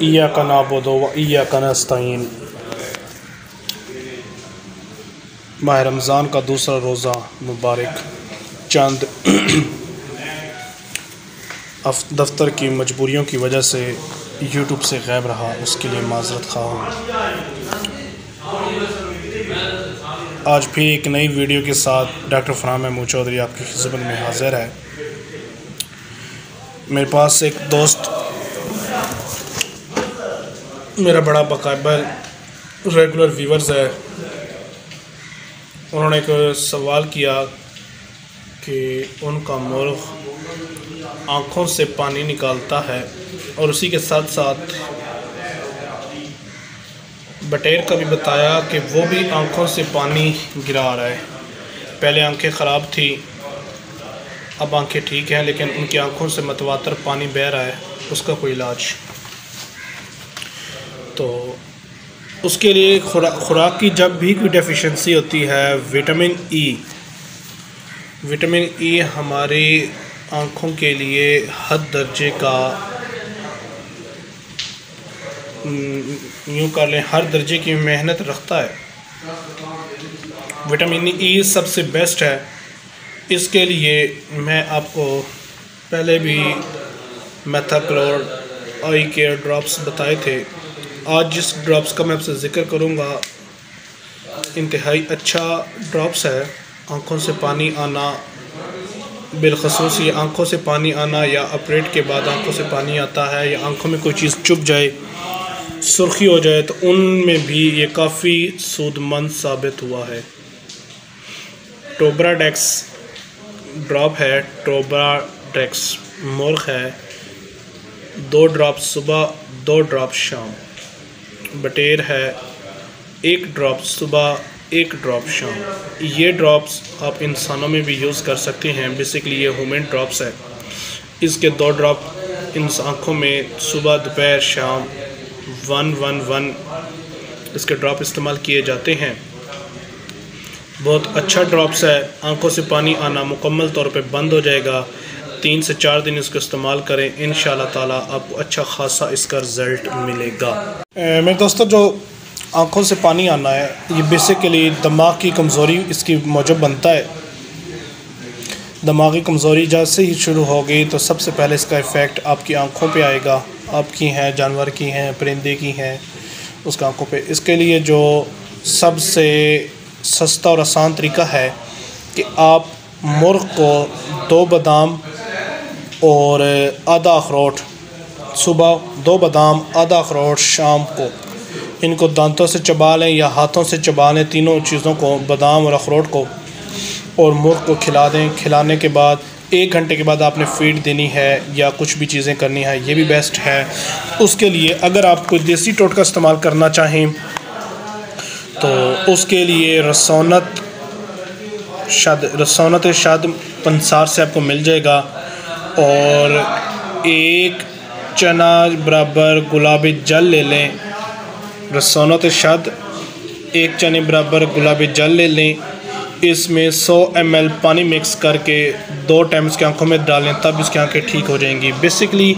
इय्याका नअबुदु व इय्याका नस्तईन। माह रमज़ान का दूसरा रोज़ा मुबारक। चंद दफ्तर की मजबूरियों की वजह से यूट्यूब से गायब रहा, उसके लिए माज़रत ख़्वाह हूँ। आज भी एक नई वीडियो के साथ डॉक्टर फरहान महमूद चौधरी आपकी खिदमत में हाज़िर है। मेरे पास एक दोस्त, मेरा बड़ा बाकाबिल रेगुलर व्यूअर्स है, उन्होंने एक सवाल किया कि उनका मुर्ग़ आँखों से पानी निकालता है और उसी के साथ साथ बटेर का भी बताया कि वो भी आँखों से पानी गिरा रहा है। पहले आंखें ख़राब थी, अब आंखें ठीक हैं, लेकिन उनकी आँखों से मतवातर पानी बह रहा है, उसका कोई इलाज। तो उसके लिए खुराक की जब भी कोई डेफिशिएंसी होती है, विटामिन ई हमारी आँखों के लिए हद दर्जे का, यूँ कर लें, हर दर्जे की मेहनत रखता है। विटामिन ई सबसे बेस्ट है। इसके लिए मैं आपको पहले भी मेथाक्लोर आई केयर ड्रॉप्स बताए थे। आज जिस ड्रॉप्स का मैं आपसे ज़िक्र करूँगा इंतहाई अच्छा ड्रॉप्स है। आँखों से पानी आना, बिलखसूस ये आँखों से पानी आना या ऑपरेट के बाद आँखों से पानी आता है या आँखों में कोई चीज़ चुभ जाए, सुर्खी हो जाए, तो उनमें भी ये काफ़ी सूदमंद साबित हुआ है। टोब्राडेक्स ड्रॉप है, टोब्राडेक्स मुर्ग़ है, 2 ड्रॉप सुबह 2 ड्रॉप शाम। बटेर है, 1 ड्रॉप सुबह 1 ड्रॉप शाम। ये ड्रॉप्स आप इंसानों में भी यूज़ कर सकते हैं। बेसिकली ये ह्यूमन ड्रॉप्स है। इसके 2 ड्रॉप इन आँखों में सुबह दोपहर शाम 1-1-1 इसके ड्रॉप इस्तेमाल किए जाते हैं। बहुत अच्छा ड्रॉप्स है। आँखों से पानी आना मुकम्मल तौर पे बंद हो जाएगा। 3 से 4 दिन इसको इस्तेमाल करें, इंशाल्लाह ताला आपको अच्छा खासा इसका रिज़ल्ट मिलेगा। मेरे दोस्तों, जो आँखों से पानी आना है, ये बेसिकली दिमाग की कमज़ोरी इसकी मौजब बनता है। दिमागी कमज़ोरी जैसे ही शुरू हो गई तो सबसे पहले इसका इफ़ेक्ट आपकी आँखों पे आएगा। आपकी हैं, जानवर की हैं, परिंदे की हैं, उसका आँखों पे। इसके लिए जो सबसे सस्ता और आसान तरीका है कि आप मुर्ग़ को 2 बादाम और आधा अखरोट, सुबह 2 बादाम आधा अखरोट, शाम को इनको दांतों से चबा लें या हाथों से चबा लें, तीनों चीज़ों को, बादाम और अखरोट को, और मुर्ग़ को खिला दें। खिलाने के बाद 1 घंटे के बाद आपने फीड देनी है या कुछ भी चीज़ें करनी है, ये भी बेस्ट है। उसके लिए अगर आप कोई देसी टोटका इस्तेमाल करना चाहें तो उसके लिए रसौनत शद पंसार से आपको मिल जाएगा, और 1 चना बराबर गुलाबी जल ले लें। रसौनत शद 1 चने बराबर गुलाबी जल ले लें। इसमें 100 ml पानी मिक्स करके 2 टाइम इसकी आँखों में डालें, तब इसकी आँखें ठीक हो जाएंगी। बेसिकली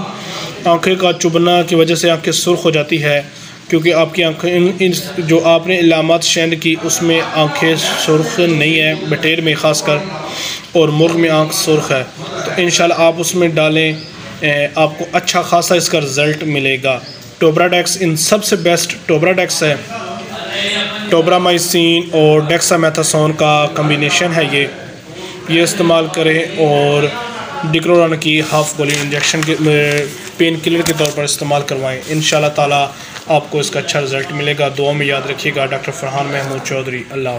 आँखें का चुभना की वजह से आँखें सुर्ख हो जाती है, क्योंकि आपकी आँखें जो आपने इलामात शेंड की उसमें आँखें सुर्ख नहीं है, बटेर में ख़ासकर, और मुर्ग़ में आँख सुर्ख है। तो इंशाल्लाह आप उसमें डालें, आपको अच्छा खासा इसका रिज़ल्ट मिलेगा। टोब्राडेक्स इन सबसे बेस्ट टोब्राडेक्स है। टोब्रामाइसिन और डेक्सामेथासोन का कम्बिनेशन है ये इस्तेमाल करें, और डिक्लोरॉन की हाफ़ गोली इंजेक्शन के पेन किलर के तौर पर इस्तेमाल करवाएं। इंशाल्लाह ताला आपको इसका अच्छा रिज़ल्ट मिलेगा। दुआ में याद रखिएगा। डॉक्टर फरहान महमूद चौधरी। अल्लाह।